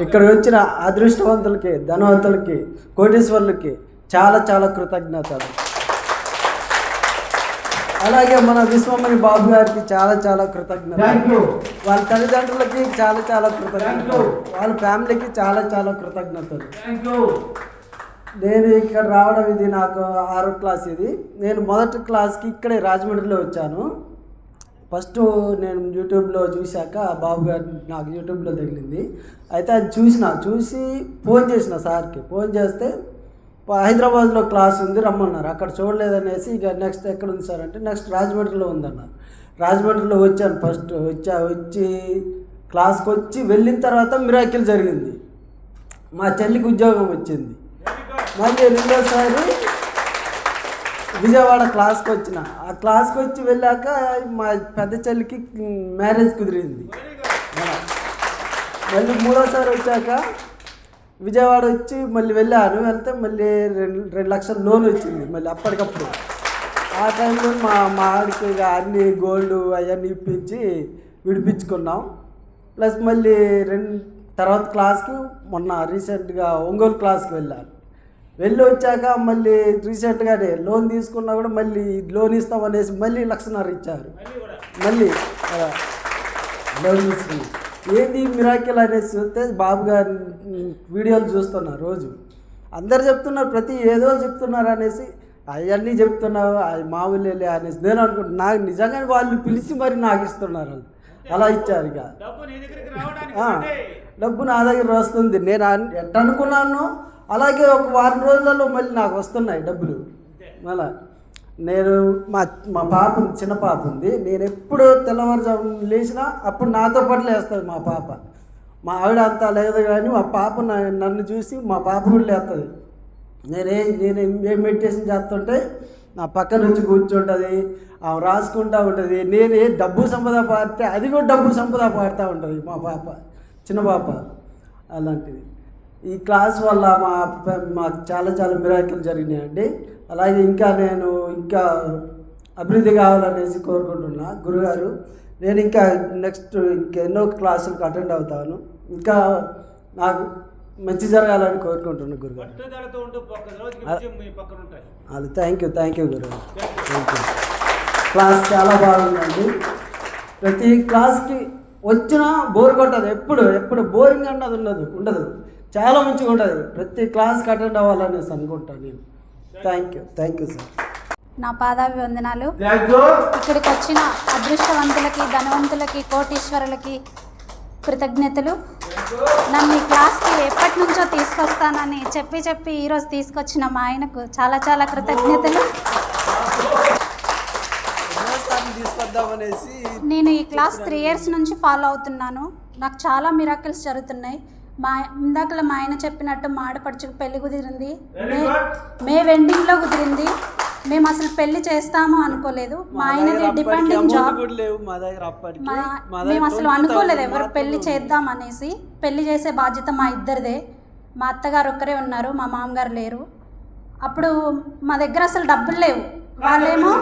ఇక్కడ వచ్చిన అదృష్టవంతులకి, ధనవంతులకి, కోటీశ్వరులకి చాలా చాలా కృతజ్ఞతలు. అలాగే మన విశ్వమణి బాబు గారికి చాలా చాలా కృతజ్ఞతలు. వాళ్ళ తల్లిదండ్రులకి చాలా చాలా కృతజ్ఞతలు. వాళ్ళ ఫ్యామిలీకి చాలా చాలా కృతజ్ఞతలు. నేను ఇక్కడ రావడం ఇది నాకు 6వ క్లాస్. ఇది నేను మొదటి క్లాస్కి ఇక్కడే రాజమండ్రిలో వచ్చాను. ఫస్ట్ నేను యూట్యూబ్లో చూశాక బాబు గారు నాకు యూట్యూబ్లో తగిలింది. అయితే అది చూసి ఫోన్ చేసిన సార్కి. ఫోన్ చేస్తే హైదరాబాద్లో క్లాస్ ఉంది రమ్మన్నారు. అక్కడ చూడలేదనేసి ఇక నెక్స్ట్ ఎక్కడ ఉంది సార్ అంటే నెక్స్ట్ రాజమండ్రిలో ఉందన్నారు. రాజమండ్రిలో వచ్చాను. ఫస్ట్ వచ్చి క్లాస్కి వచ్చి వెళ్ళిన తర్వాత మిరాకిల్ జరిగింది. మా చెల్లికి ఉద్యోగం వచ్చింది. మళ్ళీ రెండోసారి విజయవాడ క్లాస్కి వచ్చిన. ఆ క్లాస్కి వచ్చి వెళ్ళాక మా పెద్ద చెల్లికి మ్యారేజ్ కుదిరింది. మళ్ళీ మూడోసారి వచ్చాక విజయవాడ వచ్చి మళ్ళీ వెళ్ళాను. వెళ్తే మళ్ళీ 2 లక్షల లోన్ వచ్చింది మళ్ళీ అప్పటికప్పుడు. ఆ టైంలో మా ఆడికి అన్ని గోల్డ్ అవన్నీ ఇప్పించి విడిపించుకున్నాం. ప్లస్ మళ్ళీ తర్వాత క్లాస్కి మొన్న రీసెంట్గా ఒంగోలు క్లాస్కి వెళ్ళి వచ్చాక మళ్ళీ రీసెంట్గానే లోన్ తీసుకున్నా కూడా మళ్ళీ లోన్ ఇస్తామనేసి మళ్ళీ 1.5 లక్షలు ఇచ్చారు. మళ్ళీ లోన్ తీసుకున్నాం. ఏంది మిరాకిల్ అనేసి చూస్తే బాబు గారి వీడియోలు చూస్తున్నా రోజు. అందరు చెప్తున్నారు, ప్రతి ఏదో చెప్తున్నారు అనేసి అవన్నీ చెప్తున్నావు అవి మామూలే అనేసి నేను అనుకుంటున్నా. నాకు నిజంగానే వాళ్ళు పిలిచి మరి నాకు ఇస్తున్నారు. వాళ్ళు అలా ఇచ్చారు. ఇక డబ్బు నా దగ్గర వస్తుంది. నేను ఎట్ట అనుకున్నాను అలాగే ఒక వారం రోజులలో మళ్ళీ నాకు వస్తున్నాయి డబ్బులు. మళ్ళా నేను మా పాప చిన్న పాప ఉంది. నేను ఎప్పుడు తెల్లవారుజాము లేచినా అప్పుడు నాతో పాటు లేస్తుంది మా పాప. మా ఆవిడ అంతా లేదు కానీ మా పాప నన్ను చూసి మా పాప కూడా లేస్తుంది. నేను ఏం మెడిటేషన్ చేస్తుంటే నా పక్కన నుంచి కూర్చుంటుంది, ఆమె రాసుకుంటూ ఉంటుంది. నేను డబ్బు సంపద పాడితే అది కూడా డబ్బు సంపద పాడుతూ ఉంటుంది మా పాప, చిన్న పాప. అలాంటిది ఈ క్లాస్ వల్ల మాకు చాలా చాలా మిరాకిల్ జరిగినాయండి. అలాగే నేను ఇంకా అభివృద్ధి కావాలనేసి కోరుకుంటున్నా గురుగారు. నేను ఇంకా నెక్స్ట్ ఎన్నో క్లాసులకు అటెండ్ అవుతాను. ఇంకా నాకు మంచి జరగాలని కోరుకుంటున్నాను గురుగారు. అది థ్యాంక్ యూ గురుగారు. Thank you. క్లాస్ చాలా బాగుందండి. ప్రతి క్లాస్కి వచ్చినా బోర్ కొట్టదు. ఎప్పుడు బోరింగ్ అన్నది ఉండదు. చాలా మంచిగా ఉంటుంది. ప్రతి క్లాస్కి అటెండ్ అవ్వాలనేసి అనుకుంటాను నేను. Thank you sir. నా పాదాభివందనాలు. ఇక్కడికి వచ్చిన అదృష్టవంతులకి, ధనవంతులకి, కోటీశ్వరులకి కృతజ్ఞతలు. నన్ను ఈ క్లాస్కి ఎప్పటి నుంచో తీసుకొస్తానని చెప్పి ఈరోజు తీసుకొచ్చిన మా ఆయనకు చాలా చాలా కృతజ్ఞతలు. నేను ఈ క్లాస్ 3 years నుంచి ఫాలో అవుతున్నాను. నాకు చాలా మిరాకిల్స్ జరుగుతున్నాయి. ఇందాకలా మా ఆయన చెప్పినట్టు మా ఆడపడుచుకు పెళ్లి కుదిరింది. మే వెండింగ్లో కుదిరింది. మేము అసలు పెళ్లి చేస్తాము అనుకోలేదు. మా ఆయనది డిపెండింగ్ జాబ్. మేము అసలు అనుకోలేదు ఎవరు పెళ్లి చేద్దాం అనేసి. పెళ్లి చేసే బాధ్యత మా ఇద్దరిదే. మా అత్తగారు ఒక్కరే ఉన్నారు, మా మామగారు లేరు. అప్పుడు మా దగ్గర అసలు డబ్బులు లేవు. వాళ్ళేమో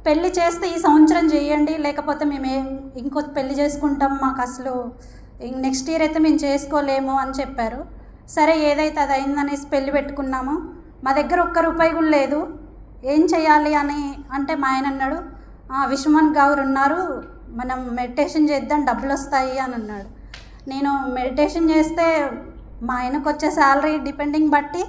పెళ్లి చేస్తే ఈ సంవత్సరం చేయండి, లేకపోతే మేము ఇంకో పెళ్లి చేసుకుంటాం, మాకు అసలు నెక్స్ట్ ఇయర్ అయితే మేము చేసుకోలేము అని చెప్పారు. సరే ఏదైతే అది అయిందనేసి పెళ్లి పెట్టుకున్నాము. మా దగ్గర ₹1 కూడా లేదు. ఏం చేయాలి అని అంటే మా ఆయన అన్నాడు, విశ్వమణి గారు ఉన్నారు, మనం మెడిటేషన్ చేద్దాం, డబ్బులు వస్తాయి అని అన్నాడు. నేను మెడిటేషన్ చేస్తే మా ఆయనకు వచ్చే శాలరీ డిపెండింగ్ బట్టి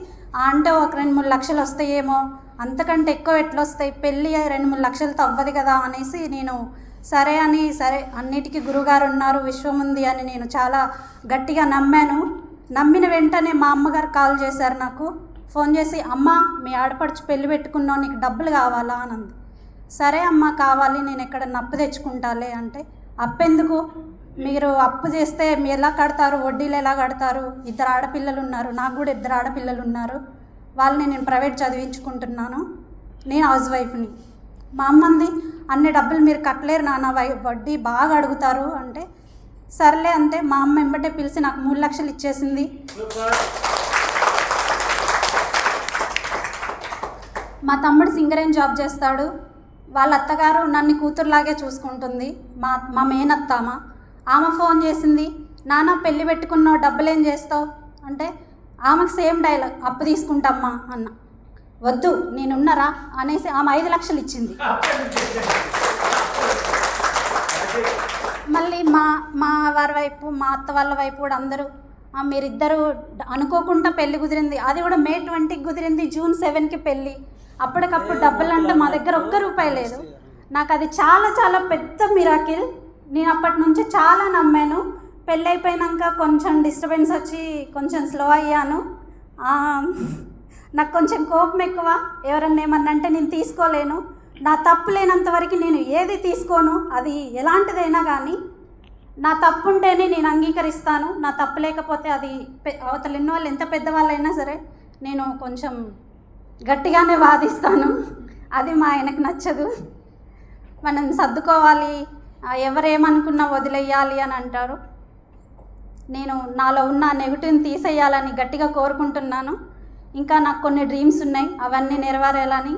అంటే ఒక 2-3 లక్షలు వస్తాయేమో, అంతకంటే ఎక్కువ ఎట్లా వస్తాయి, పెళ్ళి 2-3 లక్షలతో అవ్వదు కదా అనేసి నేను సరే అన్నిటికీ గురుగారు ఉన్నారు, విశ్వం ఉంది అని నేను చాలా గట్టిగా నమ్మాను. నమ్మిన వెంటనే మా అమ్మగారు కాల్ చేశారు నాకు. ఫోన్ చేసి, అమ్మ మీ ఆడపడుచు పెళ్ళి పెట్టుకున్నావు, నీకు డబ్బులు కావాలా అని అంది. సరే అమ్మ కావాలి, నేను ఎక్కడన్నా అప్పు తెచ్చుకుంటాలే అంటే, అప్పెందుకు, మీరు అప్పు చేస్తే మీరు ఎలా కడతారు, వడ్డీలు ఎలా కడతారు, 2 ఆడపిల్లలు ఉన్నారు, నాకు కూడా 2 ఆడపిల్లలు ఉన్నారు, వాళ్ళని నేను ప్రైవేట్ చదివించుకుంటున్నాను, నేను హౌస్ వైఫ్ని. మా అమ్మ అంది, అన్ని డబ్బులు మీరు కట్టలేరు నాన్న, వడ్డీ బాగా అడుగుతారు అంటే, సర్లే అంటే మా అమ్మ వెంబటే పిలిచి నాకు 3 లక్షలు ఇచ్చేసింది. మా తమ్ముడు సింగరేణి జాబ్ చేస్తాడు. వాళ్ళ అత్తగారు నన్ను కూతురులాగే చూసుకుంటుంది. మా మేనత్తామ ఆమె ఫోన్ చేసింది, నాన్న పెళ్ళి పెట్టుకున్నావు డబ్బులు ఏం చేస్తావు అంటే ఆమెకు సేమ్ డైలాగ్, అప్పు తీసుకుంటామ్మా అన్న. వద్దు నేనున్నారా అనేసి ఆమె 5 లక్షలు ఇచ్చింది. మళ్ళీ మా వారి వైపు, మా అత్త వాళ్ళ వైపు కూడా అందరూ మీరిద్దరూ అనుకోకుండా పెళ్ళి కుదిరింది, అది కూడా May 20కి కుదిరింది, June 7కి పెళ్ళి. అప్పటికప్పుడు డబ్బులు అంటే మా దగ్గర ₹1 లేదు. నాకు అది చాలా చాలా పెద్ద మిరాకిల్. నేను అప్పటి నుంచి చాలా నమ్మాను. పెళ్ళి అయిపోయాక కొంచెం డిస్టర్బెన్స్ వచ్చి కొంచెం స్లో అయ్యాను. నాకు కొంచెం కోపం ఎక్కువ. ఎవరన్నా ఏమన్నా అంటే నేను తీసుకోలేను. నా తప్పు లేనంత వరకు నేను ఏది తీసుకోను, అది ఎలాంటిదైనా కానీ నా తప్పు ఉంటేనే నేను అంగీకరిస్తాను. నా తప్పు లేకపోతే అది అవతల ఎన్నో వాళ్ళు ఎంత పెద్దవాళ్ళైనా సరే నేను కొంచెం గట్టిగానే వాదిస్తాను. అది మా ఆయనకు నచ్చదు. మనం సర్దుకోవాలి, ఎవరేమనుకున్నా వదిలేయాలి అని అంటారు. నేను నాలో ఉన్న నెగిటివ్ని తీసేయాలని గట్టిగా కోరుకుంటున్నాను. ఇంకా నాకు కొన్ని డ్రీమ్స్ ఉన్నాయి, అవన్నీ నెరవేరాలని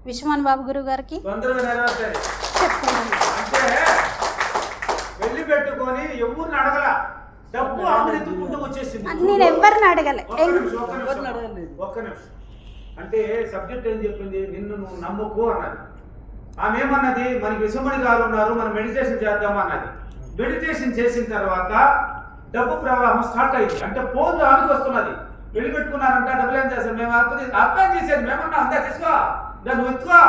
విశ్వమోహన్ బాబు గురువు గారికి చెప్తున్నాను. నేను ఎవరిని అడగలే. అంటే సబ్జెక్ట్ ఏం చెప్పింది, నిన్ను నువ్వు నమ్ముకో అన్నది. ఆమె ఏమన్నది, మనకి విశ్వమణి గారు ఉన్నారు, మనం మెడిటేషన్ చేద్దాం అన్నది. మెడిటేషన్ చేసిన తర్వాత డబ్బు ప్రవాహం స్టార్ట్ అయింది. అంటే ఫోన్లో ఆమెకు వస్తున్నది, పెళ్లి పెట్టుకున్నారంట, డబ్బులు ఏం చేస్తాం మేము అర్థం చేసేది, మేమన్నా అంతా తీసుకో, దాన్ని ఎత్తుకో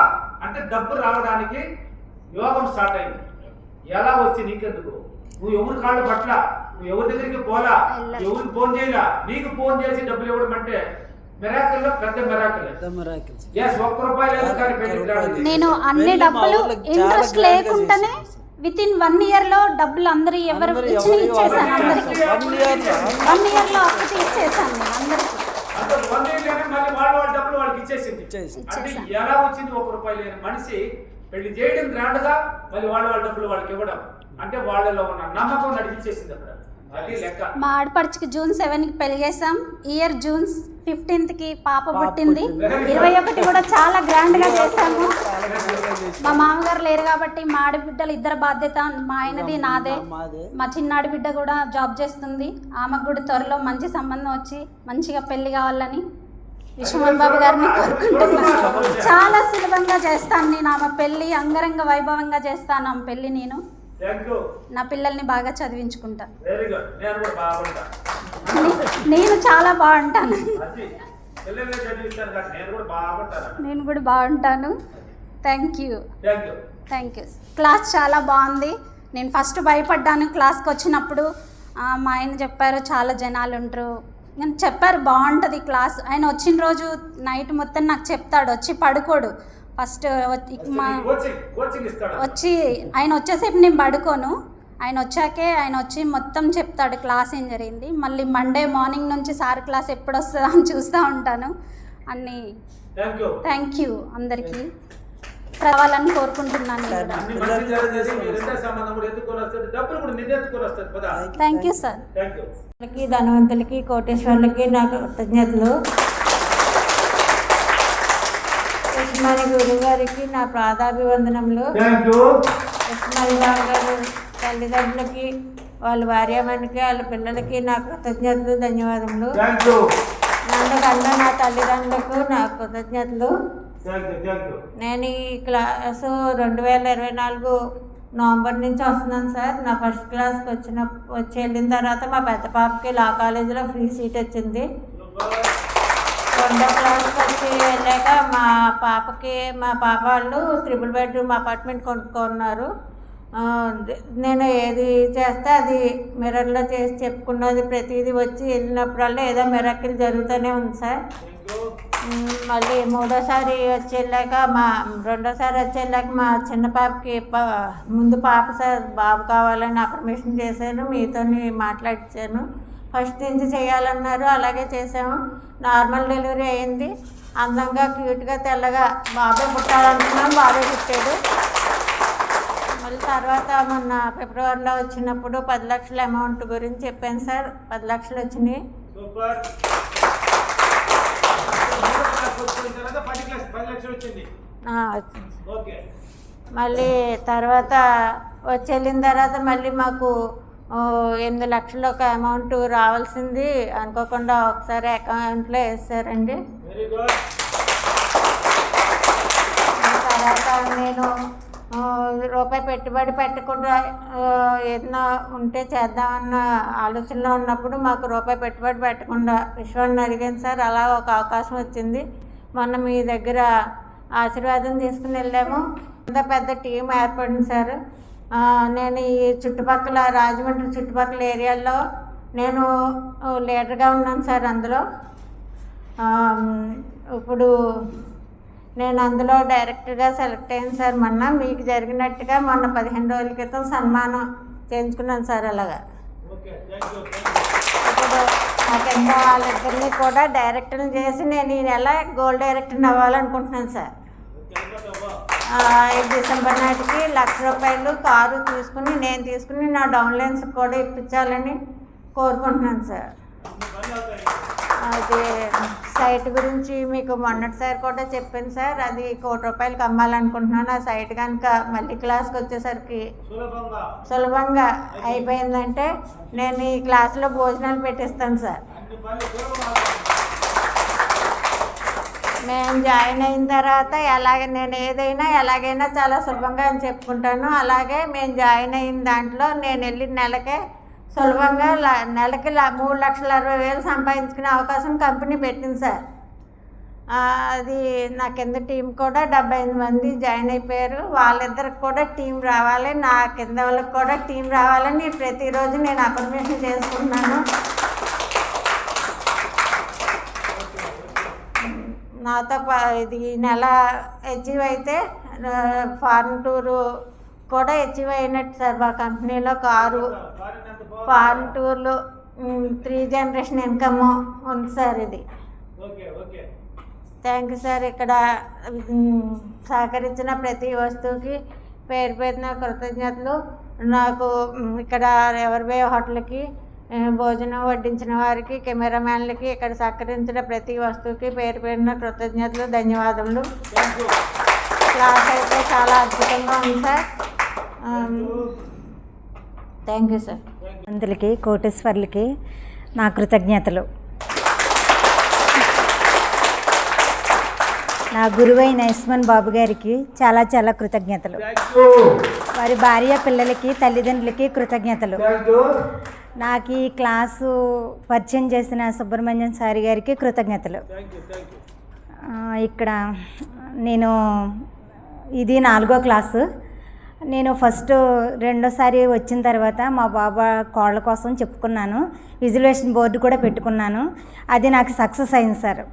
అంటే డబ్బు రావడానికి యోగం స్టార్ట్ అయింది. ఎలా వచ్చి నీకెందుకు, నువ్వు ఎవరి కాళ్ళు పట్ల, నువ్వు ఎవరి దగ్గరికి పోలా, ఎవరికి ఫోన్ చేయలా, నీకు ఫోన్ చేసి డబ్బులు ఇవ్వడం అంటే మిరాకిల్లో పెద్ద మిరాకిల్. నేను అన్ని డబ్బులు ఇంట్రెస్ట్ లేకుండానే వితిన్ 1 ఇయర్లో డబ్బులు అందరూ ఎవరు ఇచ్చేసాను. అందరికి 1 ఇయర్లో అప్పు తీర్చేసాను నేను అందరికి. ఎలా వచ్చింది ₹1 లేని మనిషి పెళ్లి చేయడం గ్రాండ్గా, మళ్ళీ వాళ్ళ డబ్బులు వాళ్ళకి ఇవ్వడం అంటే వాళ్ళలో ఉన్న నమ్మకం నడిపించేసింది అక్కడ. అది లెక్క. మా ఆడపడుచుకి June 7కి పెళ్లి చేసాం. ఇయర్ June 15కి పాప పుట్టింది. 21 కూడా చాలా గ్రాండ్గా చేసాము. మా మామగారు లేరు కాబట్టి మా ఆడబిడ్డలు ఇద్దరు బాధ్యత, మా ఆయనది నాదే. మా చిన్న ఆడబిడ్డ కూడా జాబ్ చేస్తుంది. ఆమెకు కూడా త్వరలో మంచి సంబంధం వచ్చి మంచిగా పెళ్లి కావాలని విశ్వమోహన్ బాబు గారిని కోరుకుంటున్నాను. చాలా సులభంగా చేస్తాను నేను ఆమె పెళ్ళి, అంగరంగ వైభవంగా చేస్తాను ఆమె పెళ్ళి. నేను నా పిల్లల్ని బాగా చదివించుకుంటాను. నేను చాలా బాగుంటాను. నేను కూడా బాగుంటాను. Thank you. క్లాస్ చాలా బాగుంది. నేను ఫస్ట్ భయపడ్డాను క్లాస్కి వచ్చినప్పుడు. మా ఆయన చెప్పారు చాలా జనాలు ఉంటారు, నేను చెప్పారు బాగుంటుంది క్లాస్. ఆయన వచ్చిన రోజు నైట్ మొత్తం నాకు చెప్తాడు, వచ్చి పడుకోడు. ఫస్ట్ వచ్చి ఆయన వచ్చేసేపు నేను పడుకోను. ఆయన వచ్చి మొత్తం చెప్తాడు క్లాస్ ఏం జరిగింది. మళ్ళీ మండే మార్నింగ్ నుంచి సార్ క్లాస్ ఎప్పుడు వస్తుందా అని చూస్తూ ఉంటాను. అన్నీ థ్యాంక్ యూ అందరికీ రావాలని కోరుకుంటున్నాను. Thank you sir. ధనవంతులకి కోటేశ్వర్లకి నాకు కృతజ్ఞతలు. ఉస్మాని గురువు గారికి నా పాదాభివందనములు. ఉస్మాని బాబు గారు తల్లిదండ్రులకి, వాళ్ళ భార్యామణికి, వాళ్ళ పిల్లలకి నా కృతజ్ఞతలు, ధన్యవాదములు. నన్ను నా తల్లిదండ్రులకు నా కృతజ్ఞతలు. నేను ఈ క్లాసు 2024 నవంబర్ నుంచి వస్తున్నాను సార్. నా ఫస్ట్ క్లాస్కి వచ్చి వెళ్ళిన తర్వాత మా పెద్ద పాపకి లా కాలేజీలో ఫ్రీ సీట్ వచ్చింది. 2వ క్లాస్కి వచ్చి వెళ్ళాక మా పాప వాళ్ళు 3 బెడ్రూమ్ అపార్ట్మెంట్ కొనుక్కున్నారు. నేను ఏది చేస్తే అది మిర్రర్లో చేసి చెప్పుకున్నది ప్రతిదీ వచ్చి వెళ్ళినప్పుడల్లా ఏదో మిరాకిల్ జరుగుతూనే ఉంది సార్. మళ్ళీ 3వసారి వచ్చి వెళ్ళాక మా చిన్న పాపకి ముందు పాప సార్ బాబు కావాలని అప్రమేషన్ చేశాను, మీతో మాట్లాడించాను. ఫస్ట్ నుంచి చేయాలన్నారు, అలాగే చేసాము. నార్మల్ డెలివరీ అయింది. అందంగా క్యూట్గా తెల్లగా బాబే పుట్టాలనుకున్నాం, బాబే పుట్టాడు. మళ్ళీ తర్వాత మొన్న ఫిబ్రవరిలో వచ్చినప్పుడు 10 లక్షల అమౌంట్ గురించి చెప్పాను సార్. 10 లక్షలు వచ్చినాయి. వచ్చింది. మళ్ళీ తర్వాత వెళ్ళిన తర్వాత మళ్ళీ మాకు 8 లక్షలు ఒక అమౌంట్ రావాల్సింది అనుకోకుండా ఒకసారి అకౌంట్లో వేసారండి. Very good. తర్వాత నేను రూపాయి పెట్టుబడి పెట్టకుండా ఏదైనా ఉంటే చేద్దామన్న ఆలోచనలో ఉన్నప్పుడు మాకు రూపాయి పెట్టుబడి పెట్టకుండా విశ్వాన్ని అడిగాను సార్. అలా ఒక అవకాశం వచ్చింది. మొన్న మీ దగ్గర ఆశీర్వాదం తీసుకుని వెళ్ళాము. అంత పెద్ద టీం ఏర్పడింది సార్. నేను ఈ చుట్టుపక్కల రాజమండ్రి చుట్టుపక్కల ఏరియాల్లో నేను లీడర్గా ఉన్నాను సార్. అందులో ఇప్పుడు నేను అందులో డైరెక్టర్గా సెలెక్ట్ అయ్యాను సార్. మొన్న మీకు జరిగినట్టుగా మొన్న 15 రోజుల క్రితం సన్మానం చేయించుకున్నాను సార్. అలాగా ఓకే, థ్యాంక్ యూ. ఇప్పుడు నా కింద వాళ్ళిద్దరినీ కూడా డైరెక్టర్ని చేసి నేను ఈ నెల గోల్డ్ డైరెక్టర్ని అవ్వాలనుకుంటున్నాను సార్. డిసెంబర్ నాటికి ₹1,00,000 కారు తీసుకుని నేను తీసుకుని నా డౌన్లైన్స్ కూడా ఇప్పించాలని కోరుకుంటున్నాను సార్. అది సైట్ గురించి మీకు మొన్నటిసారి కూడా చెప్పాను సార్. అది ₹1,00,00,000 అమ్మాలనుకుంటున్నాను. ఆ సైట్ కనుక మళ్ళీ క్లాస్కి వచ్చేసరికి సులభంగా అయిపోయిందంటే నేను ఈ క్లాస్లో భోజనాలు పెట్టిస్తాను సార్. మేము జాయిన్ అయిన తర్వాత నేను ఏదైనా ఎలాగైనా చాలా సులభంగా అని చెప్పుకుంటాను. అలాగే మేము జాయిన్ అయిన దాంట్లో నేను వెళ్ళిన నెలకే సులభంగా నెలకి 3,60,000 సంపాదించుకునే అవకాశం కంపెనీ పెట్టింది సార్. అది నా కింద టీం కూడా 75 మంది జాయిన్ అయిపోయారు. వాళ్ళిద్దరికి కూడా టీం రావాలి, నా కింద వాళ్ళకి కూడా టీం రావాలని ప్రతిరోజు నేను అఫర్మేషన్ చేసుకుంటున్నాను. నాతో ఇది ఈ నెల అచీవ్ అయితే ఫారెన్ టూరు కూడా అచీవ్ అయినట్టు సార్. మా కంపెనీలో కారు ఫారెన్ టూర్లు 3 జనరేషన్ ఇన్కమ్ ఉంది సార్. ఇది థ్యాంక్ యూ సార్. ఇక్కడ సహకరించిన ప్రతి వస్తువుకి పేరు పేరున కృతజ్ఞతలు. నాకు ఇక్కడ ఎవరివే హోటల్కి భోజనం వడ్డించిన వారికి, కెమెరామ్యాన్లకి, ఇక్కడ సహకరించిన ప్రతి వస్తువుకి పేరు పేరున కృతజ్ఞతలు, ధన్యవాదములు. క్లాస్ అయితే చాలా అద్భుతంగా ఉంది సార్. Thank you sir. మంత్రులకి, కోటేశ్వర్లకి నా కృతజ్ఞతలు. నా గురువైన యశ్మన్ బాబు గారికి చాలా చాలా కృతజ్ఞతలు. వారి భార్య, పిల్లలకి, తల్లిదండ్రులకి కృతజ్ఞతలు. నాకు ఈ క్లాసు పరిచయం చేసిన సుబ్రహ్మణ్యం సార్ గారికి కృతజ్ఞతలు. ఇక్కడ నేను ఇది 4వ క్లాసు. నేను ఫస్ట్ రెండోసారి వచ్చిన తర్వాత మా బాబా కోళ్ళ కోసం చెప్పుకున్నాను. విజువలేషన్ బోర్డు కూడా పెట్టుకున్నాను. అది నాకు సక్సెస్ అయింది సార్.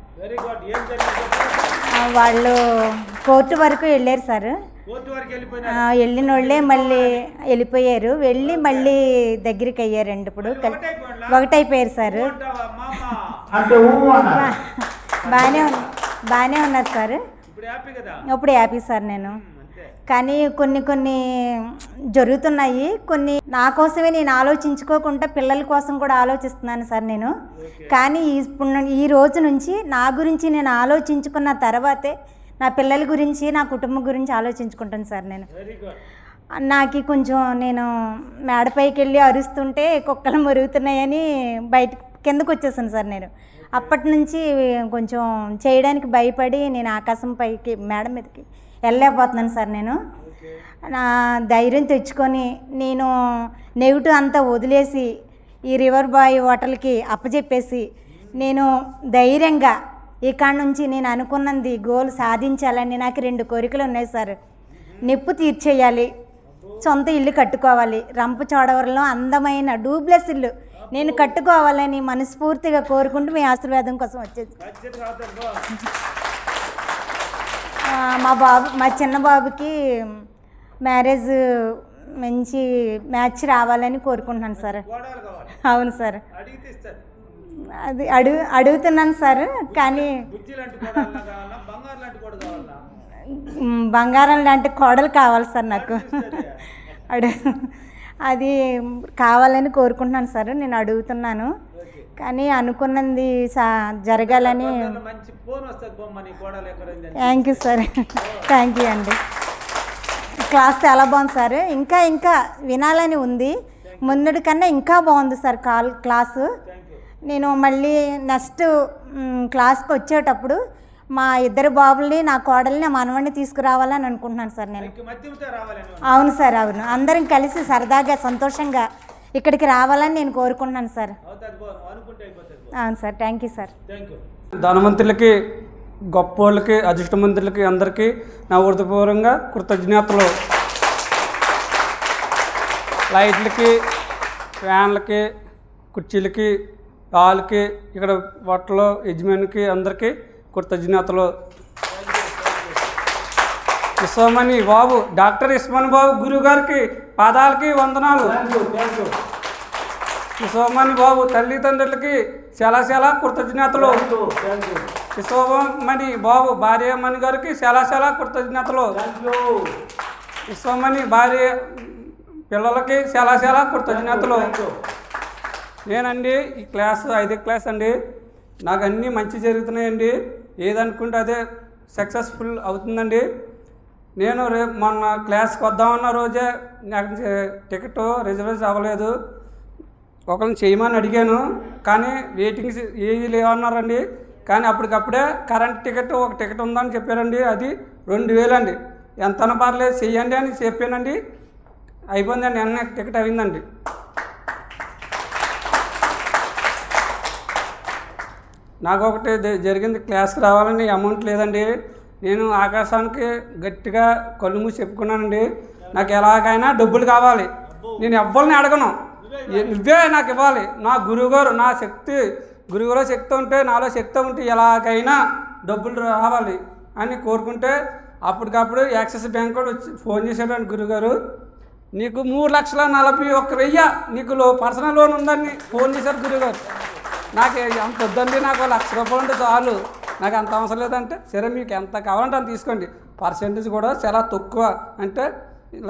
వాళ్ళు కోర్టు వరకు వెళ్ళారు సార్. వెళ్ళిన వాళ్ళే మళ్ళీ వెళ్ళిపోయారు. వెళ్ళి మళ్ళీ దగ్గరికి అయ్యారండి. ఇప్పుడు ఒకటైపోయారు సార్. బాగానే ఉన్నారు సార్. ఇప్పుడు హ్యాపీ సార్. నేను కానీ కొన్ని జరుగుతున్నాయి. కొన్ని నా కోసమే నేను ఆలోచించుకోకుండా పిల్లల కోసం కూడా ఆలోచిస్తున్నాను సార్ నేను. కానీ ఇప్పుడు ఈ రోజు నుంచి నా గురించి నేను ఆలోచించుకున్న తర్వాతే నా పిల్లల గురించి, నా కుటుంబం గురించి ఆలోచించుకుంటాను సార్ నేను. నాకు కొంచెం నేను మేడపైకి వెళ్ళి అరుస్తుంటే కుక్కలు మురుగుతున్నాయని బయట కిందకు వచ్చేసాను సార్ నేను. అప్పటి నుంచి కొంచెం చేయడానికి భయపడి నేను ఆకాశం పైకి మేడ మీదకి వెళ్ళలేకపోతున్నాను సార్. నేను నా ధైర్యం తెచ్చుకొని నేను నెగిటివ్ అంతా వదిలేసి ఈ రివర్ బాయ్ హోటల్కి అప్పచెప్పేసి నేను ధైర్యంగా ఇక్కడ నుంచి నేను అనుకున్నది గోల్ సాధించాలని నాకు 2 కోరికలు ఉన్నాయి సార్. నిప్పు తీర్చేయాలి, సొంత ఇల్లు కట్టుకోవాలి, రంపచోడవరంలో అందమైన డూప్లెక్స్ ఇల్లు నేను కట్టుకోవాలని మనస్ఫూర్తిగా కోరుకుంటూ మీ ఆశీర్వాదం కోసం వచ్చేది. మా చిన్న బాబుకి మ్యారేజ్ మంచి మ్యాచ్ రావాలని కోరుకుంటున్నాను సార్. అవును సార్. అది అడుగుతున్నాను సార్. కానీ బంగారం లాంటి కోడలు కావాలి సార్ నాకు. అది కావాలని కోరుకుంటున్నాను సార్. నేను అడుగుతున్నాను. కానీ అనుకున్నది జరగాలని. Thank you sir. Thank you అండి. క్లాస్ చాలా బాగుంది సార్. ఇంకా వినాలని ఉంది. ముందుడి కన్నా ఇంకా బాగుంది సార్ క్లాసు. నేను మళ్ళీ నెక్స్ట్ క్లాస్కి వచ్చేటప్పుడు మా ఇద్దరు బాబుల్ని, నా కోడల్ని, నా మనవడిని తీసుకురావాలని అనుకుంటున్నాను సార్ నేను. అవును సార్, అవును. అందరం కలిసి సరదాగా సంతోషంగా ఇక్కడికి రావాలని నేను కోరుకుంటున్నాను సార్. అవును సార్, థ్యాంక్ యూ సార్. ధనవంతులకి, గొప్పోళ్ళకి, అదృష్టమంతులకి అందరికీ నా హృదయపూర్వకంగా కృతజ్ఞతలు. లైట్లకి, ఫ్యాన్లకి, కుర్చీలకి, హాల్కి, ఇక్కడ హోటల్లో యజమానికి అందరికీ కృతజ్ఞతలు. విశ్వమణి బాబు, డాక్టర్ విశ్వమణి బాబు గురువు గారికి పాదాలకి వందనాలు. విశ్వమణి బాబు తల్లిదండ్రులకి చాలా చాలా కృతజ్ఞతలు. విశ్వమణి బాబు భార్యమణి గారికి చాలా చాలా కృతజ్ఞతలు. విశ్వమణి భార్య పిల్లలకి చాలా చాలా కృతజ్ఞతలు. నేనండి ఈ క్లాస్ 5వ క్లాస్ అండి. నాకు అన్నీ మంచి జరుగుతున్నాయండి. ఏదనుకుంటే అదే సక్సెస్ఫుల్ అవుతుందండి. నేను మొన్న క్లాస్కి వద్దామన్న రోజే నాకు టికెట్ రిజర్వేషన్ అవ్వలేదు. ఒకరిని చేయమని అడిగాను, కానీ వెయిటింగ్స్ ఏది లేవన్నారండి. కానీ అప్పటికప్పుడే కరెంట్ టికెట్ ఒక టికెట్ ఉందని చెప్పారండి. అది 2000 అండి. ఎంతన పర్లేదు చెయ్యండి అని చెప్పానండి. అయిపోయిందండి, అన్న టికెట్ అయిందండి. నాకు ఒకటి జరిగింది, క్లాస్కి రావాలని అమౌంట్ లేదండి. నేను ఆకాశానికి గట్టిగా కళ్ళు మూసి చెప్పుకున్నానండి, నాకు ఎలాగైనా డబ్బులు కావాలి, నేను ఎవ్వరిని అడగను, నువ్వే నాకు ఇవ్వాలి. నా గురువుగారు, నా శక్తి, గురువులో శక్తి ఉంటే, నాలో శక్తి ఉంటే ఎలాగైనా డబ్బులు రావాలి అని కోరుకుంటే అప్పటికప్పుడు యాక్సిస్ బ్యాంక్ కూడా వచ్చి ఫోన్ చేశాడండి, గురువుగారు నీకు 3,41,000 నీకు పర్సనల్ లోన్ ఉందని ఫోన్ చేశారు గురువుగారు. నాకు అంత వద్దండి, నాకు ₹1,00,000 ఉంటే చాలు, నాకు అంత అవసరం లేదంటే, సరే మీకు ఎంత కావాలంటే అంత తీసుకోండి, పర్సెంటేజ్ కూడా చాలా తక్కువ అంటే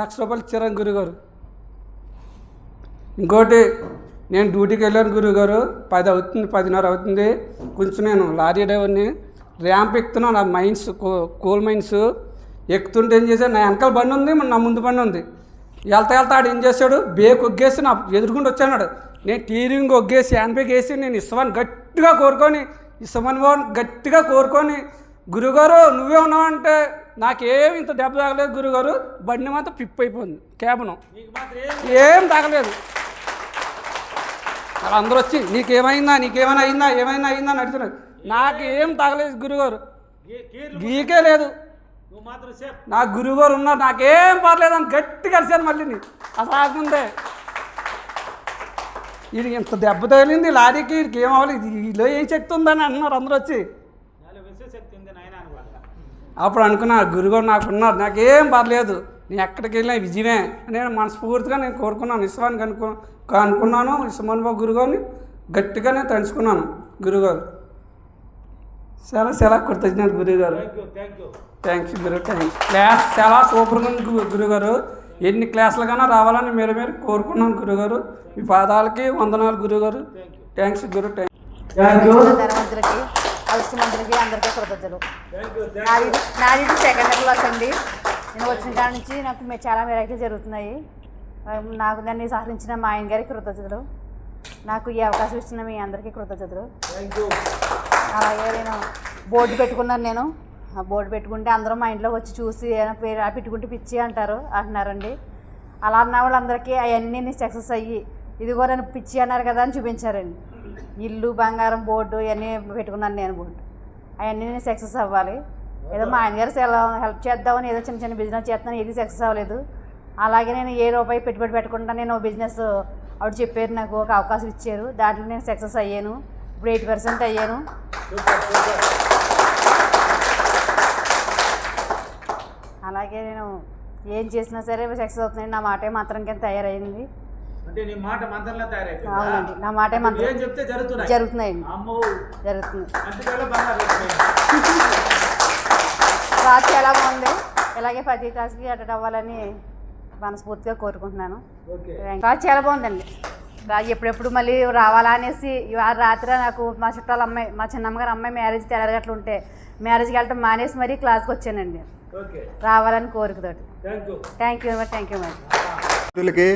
₹1,00,000 ఇచ్చారని గురువుగారు. ఇంకోటి, నేను డ్యూటీకి వెళ్ళాను గురువుగారు, 10 అవుతుంది, 10:30 అవుతుంది. కొంచెం నేను లారీ డ్రైవర్ని, ర్యాంప్ ఎక్కుతున్నాను, నా మైన్స్ కోల్ మైన్స్ ఎక్కుతుంటే ఏం చేశాను, నా వెనకాల బండి ఉంది, నా ముందు బండి ఉంది. వెళ్తా ఆడు ఏం చేశాడు, బేక్ ఒగ్గేసి నా ఎదురుకుండా వచ్చాడు. నేను టీరింగ్ ఒగ్గేసి హ్యాండ్ బ్రేక్ వేసి నేను ఇస్తామని గట్టిగా కోరుకొని, ఇస్తామని గట్టిగా కోరుకొని, గురువుగారు నువ్వే ఉన్నావంటే నాకేమి ఇంత దెబ్బ తాగలేదు గురువుగారు, బండి మాత్రం పిప్ అయిపోయింది, క్యాబను ఏం తాగలేదు. అలా అందరూ వచ్చి నీకేమైందా, నీకేమైనా అయిందా, ఏమైనా అయిందా అని అడుగుతున్నారు. నాకు ఏం తాగలేదు గురువుగారు, గీకే లేదు, నా గురువుగారు ఉన్నారు, నాకేం పర్లేదు అని గట్టిగా కలిసాను. మళ్ళీ అసలు రాకముందే వీడికి ఇంత దెబ్బ తగిలింది లారీకి, వీడికి ఏం అవ్వాలి, వీళ్ళు ఏం శక్తి ఉందని అంటున్నారు అందరూ వచ్చి. అప్పుడు అనుకున్నా గురుగారు నాకున్నారు, నాకేం పర్లేదు, నేను ఎక్కడికి వెళ్ళినా విజయమే. నేను మనస్ఫూర్తిగా నేను కోరుకున్నాను, ఇస్వానికి అనుకున్నాను. ఇస్మాన్ బాబు గురుగారిని గట్టిగా నేను తలుచుకున్నాను. గురుగారు చాలా చాలా కృతజ్ఞత గురుగారు. థ్యాంక్స్ గురు, థ్యాంక్స్. క్లాస్ చాలా సూపర్గా ఉంది గురుగారు. ఎన్ని క్లాసులుగానే రావాలని మీరు కోరుకున్నాను గురుగారు. మీ పాదాలకి వందనాలు గురుగారు. థ్యాంక్స్ గురు, ధనవంతులకి, అవసరమంతులకి అందరికీ కృతజ్ఞతలు. నాది సెకండ్ క్లాస్ అండి. నేను వచ్చిన కాడ నుంచి నాకు చాలా మిరాకిల్ జరుగుతున్నాయి. నాకు దాన్ని సహకరించిన మా ఆయన గారికి కృతజ్ఞతలు. నాకు ఈ అవకాశం ఇచ్చిన మీ అందరికీ కృతజ్ఞతలు. అలాగే నేను బోర్డు పెట్టుకున్నాను. నేను ఆ బోర్డు పెట్టుకుంటే అందరూ మా ఇంట్లోకి వచ్చి చూసి పేరు పెట్టుకుంటే పిచ్చి అంటున్నారండి. అలా అన్న వాళ్ళందరికీ అవన్నీ నేను సక్సెస్ అయ్యి, ఇదిగో నన్ను పిచ్చి అన్నారు కదా అని చూపించారండి. ఇల్లు, బంగారం, బోర్డు ఇవన్నీ పెట్టుకున్నాను నేను. బోర్డు అవన్నీ నేను సక్సెస్ అవ్వాలి. ఏదో మా ఆయన గారు హెల్ప్ చేద్దామని ఏదో చిన్న చిన్న బిజినెస్ చేస్తున్నాను, ఏది సక్సెస్ అవ్వలేదు. అలాగే నేను ఏ రూపాయి పెట్టుబడి పెట్టకుండా నేను బిజినెస్ ఆవిడ చెప్పారు, నాకు ఒక అవకాశం ఇచ్చారు, దాంట్లో నేను సక్సెస్ అయ్యాను. ఇప్పుడు 8% అయ్యాను. అలాగే నేను ఏం చేసినా సరే సక్సెస్ అవుతున్నాయి. నా మాటే మాత్రం కింద తయారైంది. అవునండి, నా మాటే మంత్రం జరుగుతున్నాయండి. జరుగుతుంది. క్లాస్ చాలా బాగుంది. ఇలాగే 10వ క్లాస్కి అటెండ్ అవ్వాలని మనస్ఫూర్తిగా కోరుకుంటున్నాను. క్లాస్ చాలా బాగుందండి. ఎప్పుడెప్పుడు మళ్ళీ రావాలా అనేసి రాత్రి నాకు మా చుట్టాల అమ్మాయి, మా చిన్నమ్మగారు అమ్మాయి మ్యారేజ్ తెల్లగట్లు ఉంటే మ్యారేజ్కి వెళ్ళటం మానేసి మరీ క్లాస్కి వచ్చానండి, రావాలని కోరికతోటి. థ్యాంక్ యూ మరి.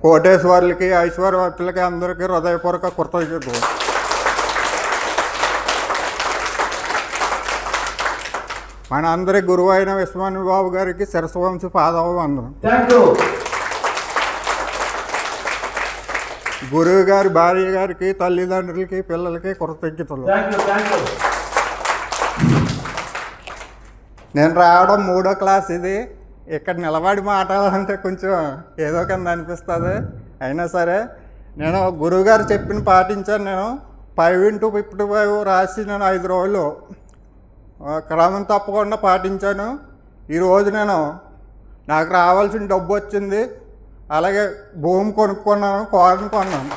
కోటేశ్వర్లకి ఐశ్వర్యవంతులకి అందరికీ హృదయపూర్వక కృతజ్ఞతలు. మన అందరి గురువు అయిన విశ్వాని బాబు గారికి శిరస్వంశ పాదవందనం. గురువు గారి భార్య గారికి, తల్లిదండ్రులకి, పిల్లలకి కృతజ్ఞతలు. నేను రావడం 3వ క్లాస్. ఇది ఇక్కడ నిలబడి మాట్లాడాలంటే కొంచెం ఏదో కింద అనిపిస్తుంది. అయినా సరే నేను గురువుగారు చెప్పిన పాటించాను. నేను 5x55 రాసి నేను 5 రోజులు క్రమం తప్పకుండా పాటించాను. ఈరోజు నాకు రావాల్సిన డబ్బు వచ్చింది. అలాగే భూమి కొనుక్కున్నాను, కారుని కొన్నాను.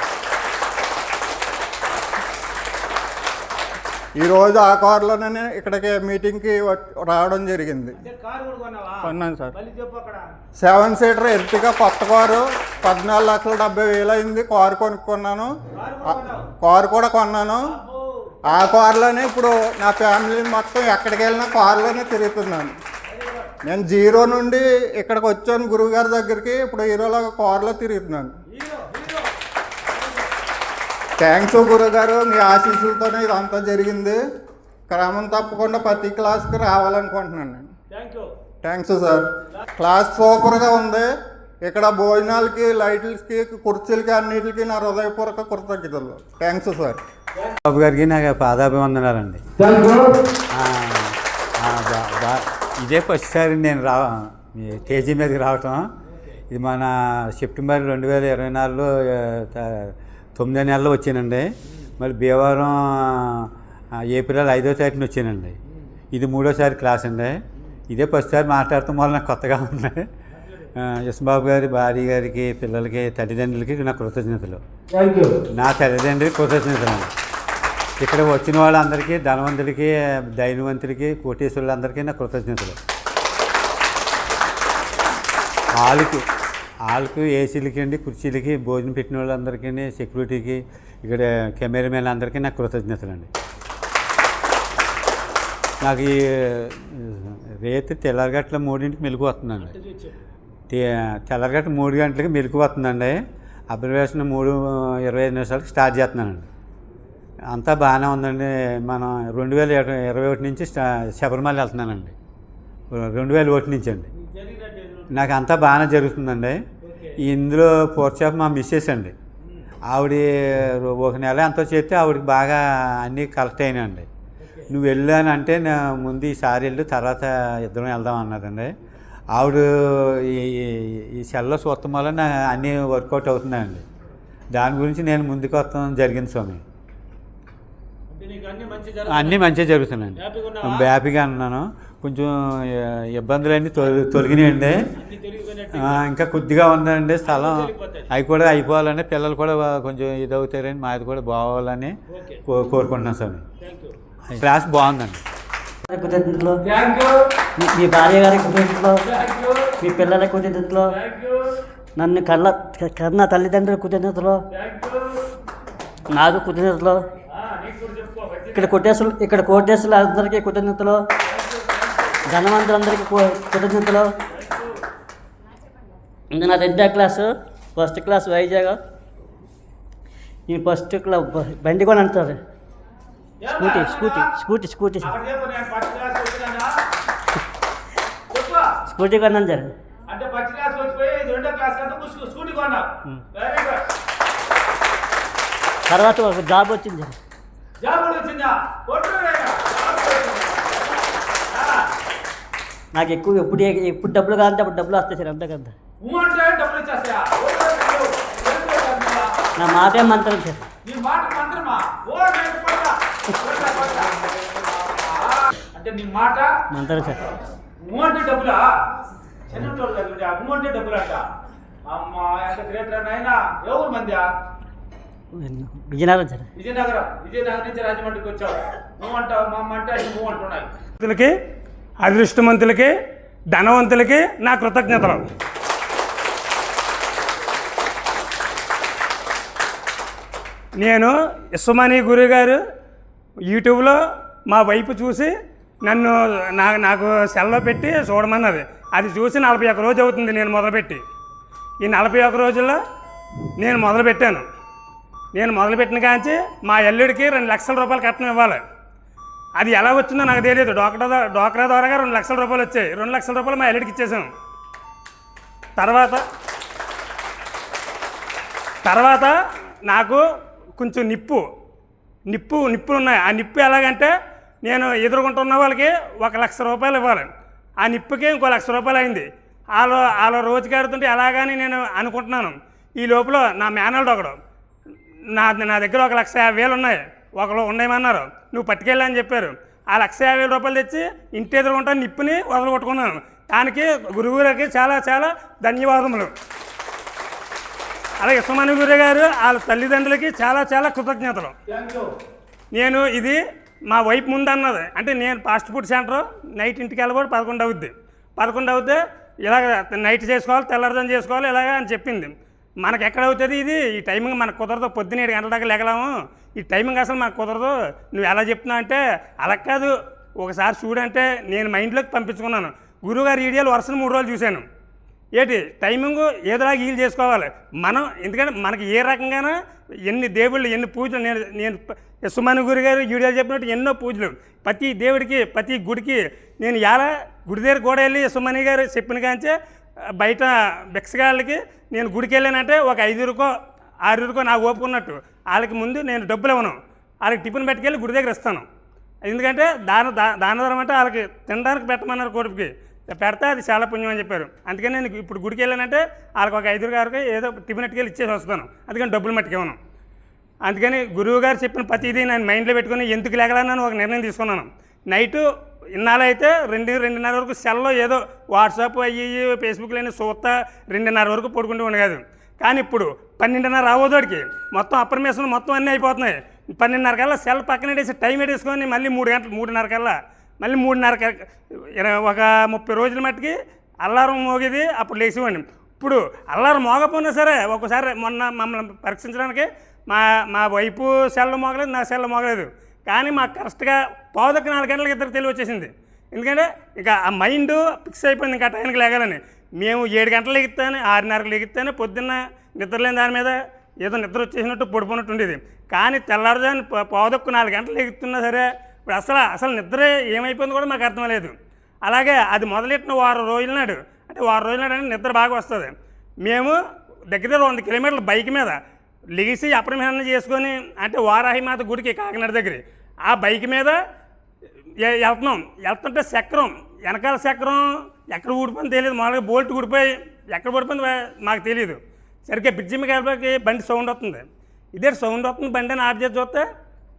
ఈరోజు ఆ కారులోనే ఇక్కడికి మీటింగ్కి రావడం జరిగింది. కొన్నాను సార్. 7 సీటర్ ఎర్టిగా కొత్త కారు 14,70,000 అయింది. కారు కొనుక్కున్నాను, కారు కూడా కొన్నాను. ఆ కారులోనే ఇప్పుడు నా ఫ్యామిలీ మొత్తం ఎక్కడికి వెళ్ళినా కారులోనే తిరుగుతున్నాను. నేను 0 నుండి ఇక్కడికి వచ్చాను గురువుగారి దగ్గరికి. ఇప్పుడు హీరోలో కారులో తిరుగుతున్నాను. థ్యాంక్స్ గురువుగారు, మీ ఆశీస్సులతోనే ఇదంతా జరిగింది. క్రమం తప్పకుండా ప్రతి క్లాస్కి రావాలనుకుంటున్నాను నేను. Thanks sir. క్లాస్ సూపర్గా ఉంది. ఇక్కడ భోజనాలకి, లైట్లకి, కుర్చీలకి అన్నిటికీ నా హృదయపూర్వక కృతజ్ఞతలు. Thanks sir. బాబు గారికి నాకు పాదాభివందనాలండి. ఇదే ఫస్ట్ సారి నేను స్టేజీ మీదకి రావటం. ఇది మన సెప్టెంబర్ 2024లో 9వ నెలలో వచ్చానండి. మళ్ళీ భీమవరం ఏప్రిల్ 5వ తారీఖున వచ్చానండి. ఇది 3వసారి క్లాస్ అండి. ఇదే ఫస్ట్ సారి మాట్లాడటం వల్ల నాకు కొత్తగా ఉంది. యశ్బాబు గారి భార్య గారికి, పిల్లలకి, తల్లిదండ్రులకి నా కృతజ్ఞతలు. నా తల్లిదండ్రులకి కృతజ్ఞతలు. ఇక్కడ వచ్చిన వాళ్ళందరికీ, ధనవంతులకి, దైనవంతులకి, కోటేశ్వరులందరికీ నా కృతజ్ఞతలు. వాళ్ళకు ఏసీలకి అండి, కుర్చీలకి, భోజనం పెట్టిన వాళ్ళందరికీ, సెక్యూరిటీకి, ఇక్కడ కెమెరామెన్ అందరికీ నా కృతజ్ఞతలు అండి. నాకు ఈ రేపు తెల్లరగట్ల 3ంటికి మెలకు వస్తుందండి. తెల్లరగట్ల 3 గంటలకి మెలకు వస్తుందండి. అబ్జర్వేషన్ 3:25 స్టార్ట్ చేస్తున్నానండి. అంతా బాగానే ఉందండి. మనం 2021 నుంచి శబరిమల వెళ్తున్నానండి. 2001 నుంచి అండి. నాకు అంతా బాగానే జరుగుతుందండి. ఇందులో పోర్చాప్ మా మిస్సెస్ అండి. ఆవిడ 1 నెల ఎంతో చేస్తే ఆవిడకి బాగా అన్నీ కరెక్ట్ అయినాయండి. నువ్వు వెళ్ళానంటే ముందు ఈసారి వెళ్ళు, తర్వాత ఇద్దరం వెళ్దాం అన్నారండి. ఆవిడ ఈ సెల్లో చూడటం వల్ల అన్నీ వర్కౌట్ అవుతున్నాయండి. దాని గురించి నేను ముందుకు వస్తాం జరిగింది స్వామి. అన్నీ మంచిగా జరుగుతున్నాయండి. హ్యాపీగా ఉన్నాను. కొంచెం ఇబ్బందులన్నీ తొలగినాయండి. ఇంకా కొద్దిగా ఉందండి స్థలం. అవి కూడా అయిపోవాలని, పిల్లలు కూడా కొంచెం ఇదవుతారని, మాది కూడా బాగోవాలని కోరుకుంటున్నాను స్వామి. క్లాస్ బాగుందండి. కృతజ్ఞతలు. మీ భార్య గారి కృతజ్ఞతలు, మీ పిల్లల కృతజ్ఞతలు, నన్ను కన్న తల్లిదండ్రుల కృతజ్ఞతలు, నాకు కృతజ్ఞతలు, ఇక్కడ కోటేశ్వరులు అందరికీ కృతజ్ఞతలు, ధనవంతులందరికీ కృతజ్ఞతలు. ఇంకా నా 2వ క్లాసు, ఫస్ట్ క్లాస్ వైజాగ్. నేను ఫస్ట్ క్లాస్ బండి కొని అంటారు, స్కూటీ కొన్నాను సార్. తర్వాత ఒక జాబ్ వచ్చింది సార్. నాకు ఎప్పుడు డబ్బులు కావాలంటే అప్పుడు డబ్బులు వస్తాయి సార్. అంతకంత నా మాటే మంత్రం సార్. అంటే నీ మాట మంత్రం సార్. అంటే డబ్బులా? చిన్నటోళ్ళు అంటే డబ్బులు అంట. అమ్మ ఎంత గ్రేట్ అయినా. ఎవరు మంది? విజయనగరం సార్. విజయనగరం నుంచి రాజమండ్రికి వచ్చావు. నువ్వు అంటావు, మా అమ్మ అంటే అది నువ్వు అంటున్నాయి. అదృష్టవంతులకి, ధనవంతులకి నా కృతజ్ఞతలు. నేను విశ్వమణి గురువు గారు యూట్యూబ్లో మా వైపు చూసి నాకు సెల్లో పెట్టి చూడమన్నది. అది చూసి 41 రోజు అవుతుంది నేను మొదలుపెట్టి. ఈ 41 రోజుల్లో నేను మొదలుపెట్టాను. నేను మొదలుపెట్టిన కాంచి మా ఎల్లుడికి 2 లక్షల రూపాయలు కట్నం ఇవ్వాలి. అది ఎలా వచ్చిందో నాకు తెలియదు. డ్వాక్రా ద్వారా 2 లక్షల రూపాయలు వచ్చాయి. 2 లక్షల రూపాయలు మా ఎల్లుడికి ఇచ్చేసాం. తర్వాత నాకు కొంచెం నిప్పులు ఉన్నాయి. ఆ నిప్పు ఎలాగంటే నేను ఎదుర్కొంటున్న వాళ్ళకి 1 లక్ష రూపాయలు ఇవ్వాలి. ఆ నిప్పుకి ఇంకో 1 లక్ష రూపాయలు అయింది. వాళ్ళు రోజుకి ఆడుతుంటే ఎలాగని నేను అనుకుంటున్నాను. ఈ లోపల నా మేనల్డ్ ఒకడు నా దగ్గర 1,50,000 ఉన్నాయి, ఒకరు ఉండేమన్నారు, నువ్వు పట్టుకెళ్ళి అని చెప్పారు. ఆ 1,50,000 రూపాయలు తెచ్చి ఇంటి ఎదురుకుంటా నిప్పుని వదలగొట్టుకున్నాను. దానికి గురువుగారికి చాలా చాలా ధన్యవాదములు. అలాగే సుమని గురు గారు వాళ్ళ తల్లిదండ్రులకి చాలా చాలా కృతజ్ఞతలు. నేను ఇది మా వైపు ముందు అన్నది అంటే నేను ఫాస్ట్ ఫుడ్ సెంటర్ నైట్ ఇంటికి వెళ్ళబోదు 11 అవుద్ది ఇలాగ నైట్ చేసుకోవాలి, తెల్లారుజాము చేసుకోవాలి ఇలాగ అని చెప్పింది. మనకు ఎక్కడ అవుతుంది ఇది? ఈ టైమింగ్ మనకు కుదరదు. పొద్దున్న 7 గంటల దాకా లేగలాము. ఈ టైమింగ్ అసలు మనకు కుదరదు. నువ్వు ఎలా చెప్తున్నావు అంటే అలా కాదు, ఒకసారి చూడంటే నేను మైండ్లోకి పంపించుకున్నాను. గురువుగారి వీడియోలు వరుసను 3 రోజులు చూశాను. ఏంటి టైమింగ్ ఏదోలాగా హీల్ చేసుకోవాలి మనం. ఎందుకంటే మనకి ఏ రకంగానూ ఎన్ని దేవుళ్ళు ఎన్ని పూజలు నేను సుమని గురు గారు వీడియోలు చెప్పినట్టు ఎన్నో పూజలు ప్రతి దేవుడికి ప్రతి గుడికి నేను ఎలా గుడి దగ్గర కూడా వెళ్ళి సుమని గారు చెప్పిన కాంచే బయట భిక్షగాళ్ళకి నేను గుడికి వెళ్ళానంటే ఒక 5 6 నాకు ఓపుకున్నట్టు వాళ్ళకి ముందు నేను డబ్బులు ఇవ్వను. వాళ్ళకి టిఫిన్ పెట్టుకెళ్ళి గుడి దగ్గర ఇస్తాను. ఎందుకంటే దానధరం అంటే వాళ్ళకి తినడానికి పెట్టమన్నారు. కొడుకుకి పెడితే అది చాలా పుణ్యం అని చెప్పారు. అందుకని నేను ఇప్పుడు గుడికి వెళ్ళానంటే వాళ్ళకి ఒక 5 గారికి ఏదో టిఫిన్ పెట్టుకెళ్ళి ఇచ్చేసి వస్తాను. అందుకని డబ్బులు మట్టుకేమను. అందుకని గురువు గారు చెప్పిన ప్రతిదీ నేను మైండ్లో పెట్టుకుని ఎందుకు లేగలని ఒక నిర్ణయం తీసుకున్నాను. నైటు ఇన్నాళ్ళైతే 2:30 వరకు సెల్లో ఏదో వాట్సాప్ అయ్యి ఫేస్బుక్లో చూస్తా 2:30 వరకు పడుకుంటూ ఉండదు. కానీ ఇప్పుడు 12:30 అవ్వదోడికి మొత్తం అప్రమేషన్ మొత్తం అన్నీ అయిపోతున్నాయి. 12:30 కల్లా సెల్ పక్కన వేసి టైం పెట్టేసుకొని మళ్ళీ 3:30 కల్లా మళ్ళీ 3:30 ఒక 30 రోజుల మట్టుకి అల్లారం మోగేది. అప్పుడు లేచివ్వండి. ఇప్పుడు అల్లారం మోగపోయినా సరే ఒక్కోసారి మొన్న మమ్మల్ని పరీక్షించడానికి మా వైపు సెల్ మోగలేదు, నా సెల్ మోగలేదు. కానీ మాకు కరెక్ట్గా 3:45 గంటలకు ఇద్దరు తెలివి వచ్చేసింది. ఎందుకంటే ఇక ఆ మైండ్ ఫిక్స్ అయిపోయింది ఇంకా టైంకి లేగాలని. మేము 7 గంటలు లెగిస్తాను 6:30కి లెగిస్తాను. పొద్దున్న నిద్రలేని దాని మీద ఏదో నిద్ర వచ్చేసినట్టు పడిపోయినట్టు ఉండేది. కానీ తెల్లారుజాని 3:45 గంటలు లెగుతున్నా సరే ఇప్పుడు అసలు నిద్ర ఏమైపోయింది కూడా మాకు అర్థం లేదు. అలాగే అది మొదలెట్టిన 1 వారం రోజుల నాడు అంటే 1 వారం రోజుల నాడు అంటే నిద్ర బాగా వస్తుంది. మేము దగ్గర 100 కిలోమీటర్ల బైక్ మీద లెగిసి అప్రమేహన చేసుకొని అంటే వారాహిమాత గుడికి కాకినాడ దగ్గర ఆ బైక్ మీద వెళ్తుంటే చక్రం వెనకాల చక్రం ఎక్కడ ఊడిపోయింది తెలియదు. మామూలుగా బోల్ట్ ఊడిపోయి ఎక్కడ ఊడిపోయింది మాకు తెలియదు. సరిగ్గా బ్రిడ్జి మీద వెళ్ళడానికి బండి సౌండ్ వస్తుంది. ఇదే సౌండ్ వస్తుంది బండి అని ఆఫ్ చేసి చూస్తే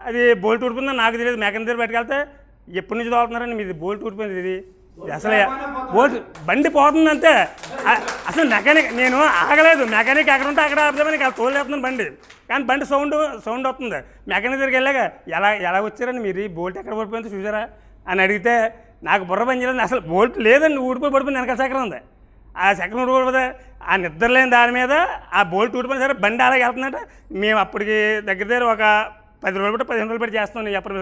అది బోల్ట్ ఊడిపోయిందని నాకు తెలియదు. మెకానిక్ దగ్గర పెట్టుకెళ్తే ఎప్పటి నుంచి తోలుతున్నారని మీది బోల్ట్ ఊడిపోయింది. ఇది అసలు బోల్ట్ బండి పోతుందంటే అసలు మెకానిక్ నేను ఆగలేదు. మెకానిక్ ఎక్కడ ఉంటే అక్కడ ఆపుదామని అక్కడ తోలేస్తున్నాను బండి. కానీ బండి సౌండ్ వస్తుంది. మెకానిక్ దగ్గరికి వెళ్ళాక ఎలా వచ్చారని మీరు ఈ బోల్ట్ ఎక్కడ పడిపోయిందో చూసారా అని అడిగితే నాకు బుర్ర పని చేయలేదు. అసలు బోల్ట్ లేదండి, ఊడిపోయి పడిపోయింది. వెనకాల చక్రం ఉంది. ఆ చక్రం ఊడిపోతే ఆ నిద్ర లేని దాని మీద ఆ బోల్ట్ ఊడిపోయిన సరే బండి అలాగే వెళ్తుందంటే మేము అప్పటికి దగ్గర ఒక 10 రోజులు బట్టి 15 రోజులు బట్టి చేస్తాను. ఎప్పుడు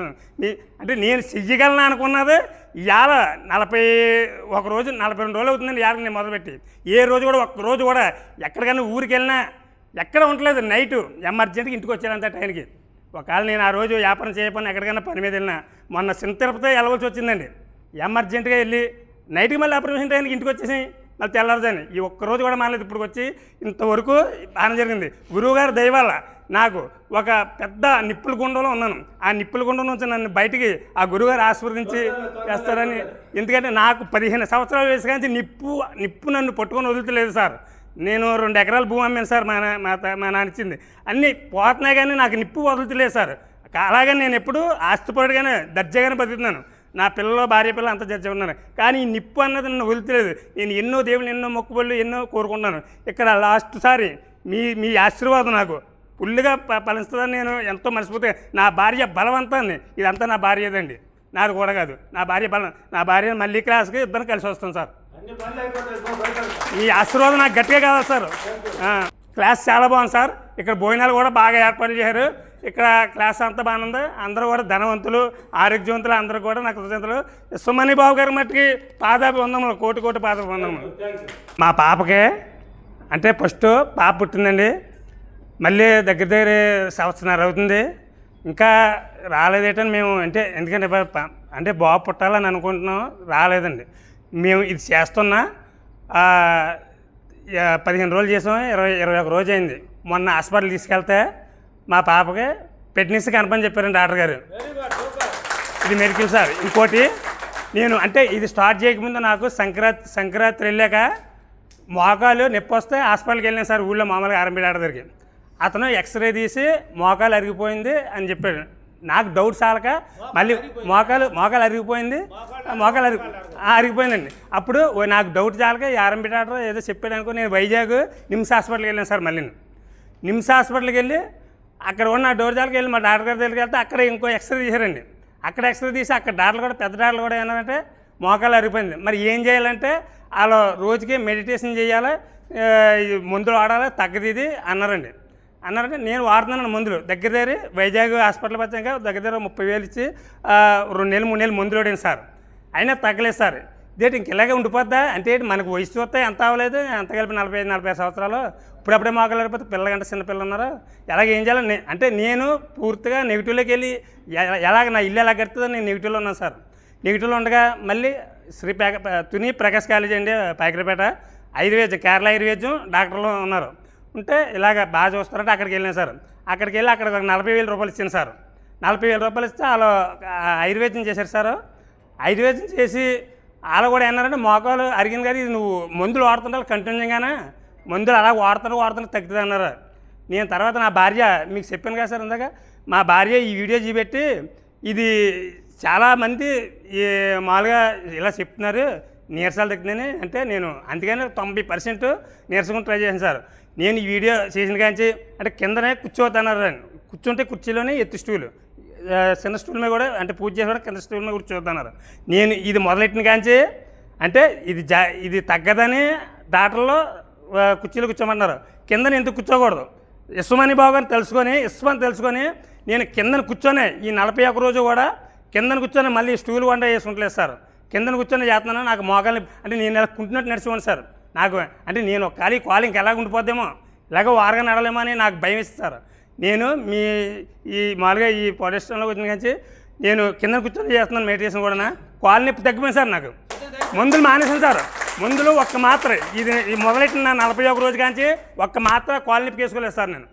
అంటే నేను చెయ్యగలను అనుకున్నది ఇవాళ 41 రోజు 42 రోజులు అవుతుందండి ఇవాళ నేను మొదలుపెట్టి. ఏ రోజు కూడా ఒక్క రోజు కూడా ఎక్కడికైనా ఊరికి వెళ్ళినా ఎక్కడ ఉండలేదు. నైటు ఎమర్జెంట్గా ఇంటికి వచ్చానంత టైంకి. ఒకవేళ నేను ఆ రోజు వ్యాపారం చేయకపోయినా ఎక్కడికైనా పని మీద వెళ్ళినా మొన్న చిన్న తిరుపతి వెళ్ళవలసి వచ్చిందండి. ఎమర్జెంట్గా వెళ్ళి నైట్కి మళ్ళీ ఆపరేషన్ టైంకి ఇంటికి వచ్చేసి మళ్ళీ తెల్లారుదాన్ని ఈ ఒక్కరోజు కూడా మానలేదు. ఇప్పుడు వచ్చి ఇంతవరకు బాగానే జరిగింది. గురువుగారు దయ వల్ల నాకు ఒక పెద్ద నిప్పుల గుండంలో ఉన్నాను. ఆ నిప్పుల గుండం నుంచి నన్ను బయటికి ఆ గురువుగారు ఆశీర్వదించి చేస్తారని. ఎందుకంటే నాకు 15 సంవత్సరాల వయసు కానీ నిప్పు నన్ను పట్టుకొని వదులుతలేదు సార్. నేను 2 ఎకరాల భూమి అమ్మాను సార్. మా నాన్న ఇచ్చింది అన్నీ పోతున్నాయి కానీ నాకు నిప్పు వదులుతలేదు సార్. అలాగే నేను ఎప్పుడు ఆస్తిపడిగానే దర్జాగానే బతుకుతున్నాను. నా పిల్లలు భార్య పిల్లలు అంత దర్జా ఉన్నారు. కానీ ఈ నిప్పు అన్నది నన్ను వదులుతలేదు. నేను ఎన్నో దేవుళ్ళు ఎన్నో మొక్కుబళ్ళు ఎన్నో కోరుకుంటున్నాను. ఇక్కడ లాస్ట్ సారి మీ ఆశీర్వాదం నాకు ఫుల్గా ఫలిస్తుందని నేను ఎంతో మర్చిపోతే నా భార్య బలవంతాన్ని ఇదంతా నా భార్యదండి, నాది కూడా కాదు. నా భార్య బలం నా భార్య మళ్ళీ క్లాస్కి ఇద్దరు కలిసి వస్తాం సార్. ఈ ఆశీర్వాదం నాకు గట్టిగా కావాలి సార్. క్లాస్ చాలా బాగుంది సార్. ఇక్కడ భోజనాలు కూడా బాగా ఏర్పాటు చేశారు. ఇక్కడ క్లాస్ అంతా బాగానే ఉంది. అందరూ కూడా ధనవంతులు ఆరోగ్యవంతులు అందరూ కూడా నాకు కృతజ్ఞతలు. సుమని బాబు గారి మట్టికి పాదాభివందనములు కోటి పాదాభివందనములు. మా పాపకే అంటే ఫస్ట్ పాప పుట్టిందండి. మళ్ళీ దగ్గర దగ్గర సంవత్సరాలు అవుతుంది, ఇంకా రాలేదేటని మేము ఎందుకంటే అంటే బాబు పుట్టాలని అనుకుంటున్నాం, రాలేదండి. మేము ఇది చేస్తున్నా 15 రోజులు చేసాం, 21 రోజు అయింది. మొన్న హాస్పిటల్ తీసుకెళ్తే మా పాపకి ప్రెగ్నెన్సీ కనపని చెప్పారండి డాక్టర్ గారు. ఇది మెడికల్ సార్. ఇంకోటి నేను ఇది స్టార్ట్ చేయకముందు నాకు సంక్రాంతి వెళ్ళాక మోకాలు నొప్పి వస్తే హాస్పిటల్కి వెళ్ళాను సార్, ఊళ్ళో మామూలుగా ఆర్ఎంపీ డాక్టర్ దగ్గరికి. అతను ఎక్స్రే తీసి మోకాలు అరిగిపోయింది అని చెప్పాడు. నాకు డౌట్ చాలక మళ్ళీ మోకాలు అరిగిపోయింది, అరిగిపోయిందండి. అప్పుడు నాకు డౌట్ చాలక ఆర్ఎంపీ డాక్టర్ ఏదో చెప్పాడు అనుకో, నేను వైజాగ్ నిమ్స్ హాస్పిటల్కి వెళ్ళాను సార్. మళ్ళీ నిమ్స్ హాస్పిటల్కి వెళ్ళి అక్కడ ఉన్న డోర్ జాలకి వెళ్ళి మా డాక్టర్ గారి దగ్గరికి వెళ్తే అక్కడ ఇంకో ఎక్స్రే తీశారండి. అక్కడ ఎక్స్రే తీసి అక్కడ డాక్టర్లు కూడా పెద్ద డాక్టర్లు కూడా ఏమన్నారంటే మోకాలు అరిగిపోయింది. మరి ఏం చేయాలంటే వాళ్ళు రోజుకి మెడిటేషన్ చేయాలి, మందులు వాడాలి, తగ్గది అన్నారంటే నేను వాడుతున్నాను మందులు. దగ్గర వైజాగ్ హాస్పిటల్ వచ్చాక దగ్గర 30,000 ఇచ్చి 2 నెలలు 3 నెలలు మందులు వాడాను సార్. అయినా తగ్గలేదు సార్. ఇదేంటి ఇంక ఇలాగే ఉండిపోద్దా అంటే మనకు వయసు చూస్తే ఎంత అవ్వలేదు, ఎంత కలిపి 45 సంవత్సరాలు. ఇప్పుడప్పుడే మోకాలు అరిగిపోతే పిల్లగంటే చిన్నపిల్లలు ఉన్నారు, ఎలాగ ఏం చేయాలి అంటే నేను పూర్తిగా నెగిటివ్లోకి వెళ్ళి ఎలాగ నా ఇల్లు ఎలా కడుతుందో నేను నెగిటివ్లో ఉన్నాను సార్. నెగిటివ్లో ఉండగా మళ్ళీ తుని ప్రకాష్ కాలేజీ అండి పాకిరిపేట, ఆయుర్వేదం, కేరళ ఆయుర్వేదం డాక్టర్లు ఉన్నారు. ఉంటే ఇలాగ బాగా చూస్తారంటే అక్కడికి వెళ్ళాను సార్. అక్కడికి వెళ్ళి అక్కడ 40,000 రూపాయలు ఇచ్చాను సార్. 40,000 రూపాయలు ఇస్తే వాళ్ళు ఆయుర్వేదం చేశారు సార్. ఆయుర్వేదం చేసి వాళ్ళు కూడా ఏమన్నారంటే మోకాలు అరిగింది కానీ ఇది నువ్వు మందులు వాడుతుంటావు కంటిన్యూగానే, మందులు అలా వాడుతున్నా తగ్గుతుంది అన్నారు. నేను తర్వాత నా భార్య మీకు చెప్పాను కదా సార్ ఇందాక, మా భార్య ఈ వీడియో చూపెట్టి ఇది చాలామంది మామూలుగా ఇలా చెప్తున్నారు నీరసాలు తగ్గుతుందని అంటే నేను అందుకని 90% నీరసం ట్రై చేశాను సార్. నేను ఈ వీడియో చేసిన కాంచి అంటే కిందనే కూర్చోవద్దన్నారు. కూర్చుంటే కుర్చీలోనే ఎత్తు స్టూలు, చిన్న స్టూల్ మీద కూడా అంటే పూజ చేసి కూడా కింద స్టూల్ మీద కూర్చోవద్దన్నారు. నేను ఇది మొదలెట్టిన కాంచి అంటే ఇది తగ్గదని డాక్టర్లో కుర్చీలో కూర్చోమన్నారు. కిందన ఎందుకు కూర్చోకూడదు ఇస్మని బాబుని తెలుసుకొని నేను కిందన కూర్చొని ఈ 41 రోజు కూడా కిందన కూర్చొని మళ్ళీ స్టూల్ వంట వేసుకుంటలేదు సార్. కిందన కూర్చొని చేస్తున్నాను. నాకు మోకాలు అంటే నేను ఇలా కుంటున్నట్టు నడిచిపోండి సార్. నాకు అంటే నేను కాలు ఇంకా ఎలాగ ఉండిపోద్దేమో, ఇలాగ వారగా నడలేమో అని నాకు భయం ఇస్తారు. నేను ఈ మామూలుగా ఈ పొడస్టంలో వచ్చిన కానీ నేను కింద కూర్చొని చేస్తున్నాను మెడిటేషన్ కూడా. కాలు నొప్పి తగ్గిపోయింది సార్. నాకు మందులు మానేసాను సార్. మందులు ఒక్క మాత్ర ఇది మొదలెట్టిన 41 రోజు కానీ ఒక్క మాత్ర కాలు నొప్పి వేసుకోలేదు సార్. నేను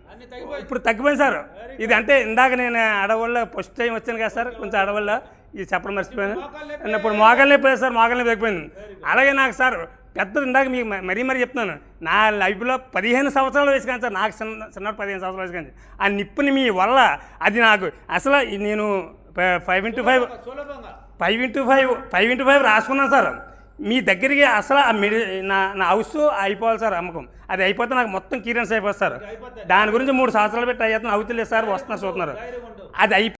ఇప్పుడు తగ్గిపోయింది సార్. ఇది అంటే ఇందాక నేను అడవుల్లో ఫస్ట్ టైం వచ్చాను కదా సార్, కొంచెం అడవుల్లో ఇది చెప్పడం మర్చిపోయాను. ఇప్పుడు మోకాలు నొప్పి సార్, మోకాలు నొప్పి తగ్గిపోయింది. అలాగే నాకు సార్ పెద్దది ఇందాక మీకు మరీ చెప్తున్నాను, నా లైఫ్లో 15 సంవత్సరాల వయసు కానీ సార్, నాకు చిన్నప్పుడు 15 సంవత్సరాల వయసు కానీ ఆ నిప్పుని మీ వల్ల అది నాకు అసలు నేను 5x5 రాసుకున్నాను సార్. మీ దగ్గరికి అసలు నా హౌస్ అయిపోవాలి సార్, అమ్మకం అది అయిపోతే నాకు మొత్తం క్లియరెన్స్ అయిపోతుంది సార్. దాని గురించి 3 సంవత్సరాలు పెట్టి అవుతుంది సార్, వస్తున్నారు చూస్తున్నారు అది